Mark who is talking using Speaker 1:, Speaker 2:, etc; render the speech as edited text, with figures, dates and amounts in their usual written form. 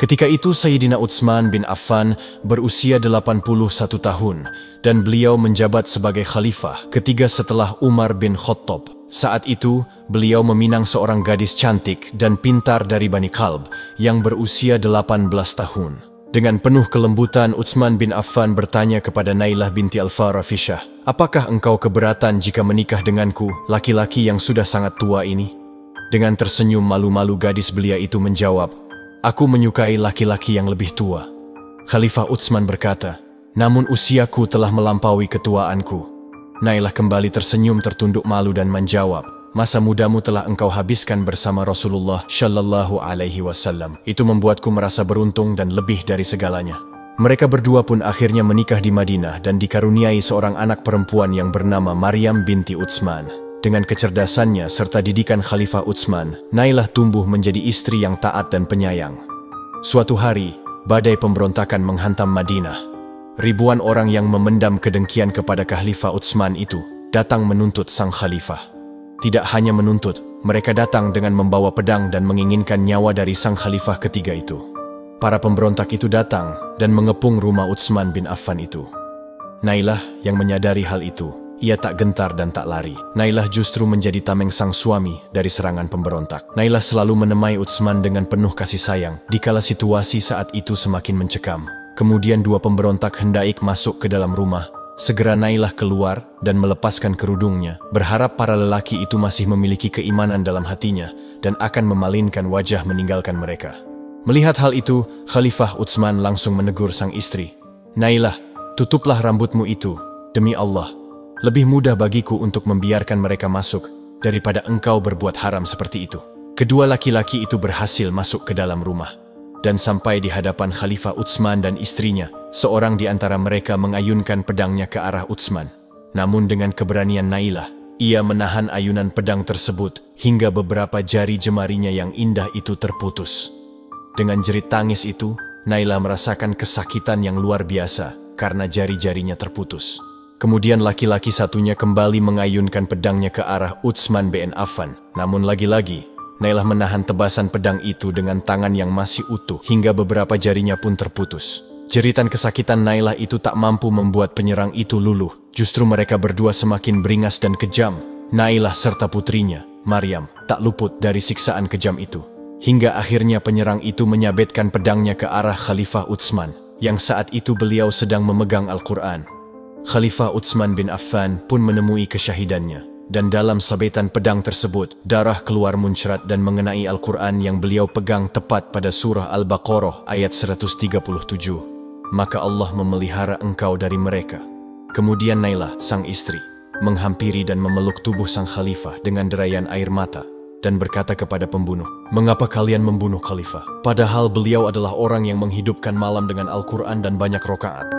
Speaker 1: Ketika itu Sayyidina Utsman bin Affan berusia 81 tahun dan beliau menjabat sebagai khalifah ketiga setelah Umar bin Khattab. Saat itu, beliau meminang seorang gadis cantik dan pintar dari Bani Kalb yang berusia 18 tahun. Dengan penuh kelembutan, Utsman bin Affan bertanya kepada Nailah binti Al-Farafishah, "Apakah engkau keberatan jika menikah denganku, laki-laki yang sudah sangat tua ini?" Dengan tersenyum malu-malu gadis belia itu menjawab, "Aku menyukai laki-laki yang lebih tua." Khalifah Utsman berkata, "Namun usiaku telah melampaui ketuaanku." Nailah kembali tersenyum tertunduk malu dan menjawab, "Masa mudamu telah engkau habiskan bersama Rasulullah Shallallahu Alaihi Wasallam. Itu membuatku merasa beruntung dan lebih dari segalanya." Mereka berdua pun akhirnya menikah di Madinah dan dikaruniai seorang anak perempuan yang bernama Maryam binti Utsman. Dengan kecerdasannya serta didikan Khalifah Utsman, Nailah tumbuh menjadi istri yang taat dan penyayang. Suatu hari, badai pemberontakan menghantam Madinah. Ribuan orang yang memendam kedengkian kepada Khalifah Utsman itu datang menuntut sang khalifah. Tidak hanya menuntut, mereka datang dengan membawa pedang dan menginginkan nyawa dari sang khalifah ketiga itu. Para pemberontak itu datang dan mengepung rumah Utsman bin Affan itu. Nailah yang menyadari hal itu, ia tak gentar dan tak lari. Nailah justru menjadi tameng sang suami dari serangan pemberontak. Nailah selalu menemani Utsman dengan penuh kasih sayang, dikala situasi saat itu semakin mencekam. Kemudian dua pemberontak hendak masuk ke dalam rumah. Segera Nailah keluar dan melepaskan kerudungnya, berharap para lelaki itu masih memiliki keimanan dalam hatinya dan akan memalingkan wajah meninggalkan mereka. Melihat hal itu, Khalifah Utsman langsung menegur sang istri, "Nailah, tutuplah rambutmu itu, demi Allah. Lebih mudah bagiku untuk membiarkan mereka masuk daripada engkau berbuat haram seperti itu." Kedua laki-laki itu berhasil masuk ke dalam rumah. Dan sampai di hadapan Khalifah Utsman dan istrinya, seorang di antara mereka mengayunkan pedangnya ke arah Utsman. Namun dengan keberanian Nailah, ia menahan ayunan pedang tersebut hingga beberapa jari jemarinya yang indah itu terputus. Dengan jerit tangis itu, Nailah merasakan kesakitan yang luar biasa karena jari-jarinya terputus. Kemudian laki-laki satunya kembali mengayunkan pedangnya ke arah Utsman bin Affan. Namun lagi-lagi, Nailah menahan tebasan pedang itu dengan tangan yang masih utuh hingga beberapa jarinya pun terputus. Jeritan kesakitan Nailah itu tak mampu membuat penyerang itu luluh. Justru mereka berdua semakin beringas dan kejam. Nailah serta putrinya, Maryam, tak luput dari siksaan kejam itu. Hingga akhirnya penyerang itu menyabetkan pedangnya ke arah Khalifah Utsman, yang saat itu beliau sedang memegang Al-Quran. Khalifah Utsman bin Affan pun menemui kesyahidannya. Dan dalam sabetan pedang tersebut, darah keluar muncrat dan mengenai Al-Quran yang beliau pegang tepat pada surah Al-Baqarah ayat 137. "Maka Allah memelihara engkau dari mereka." Kemudian Nailah, sang istri, menghampiri dan memeluk tubuh sang khalifah dengan derayan air mata dan berkata kepada pembunuh, "Mengapa kalian membunuh khalifah? Padahal beliau adalah orang yang menghidupkan malam dengan Al-Quran dan banyak rakaat."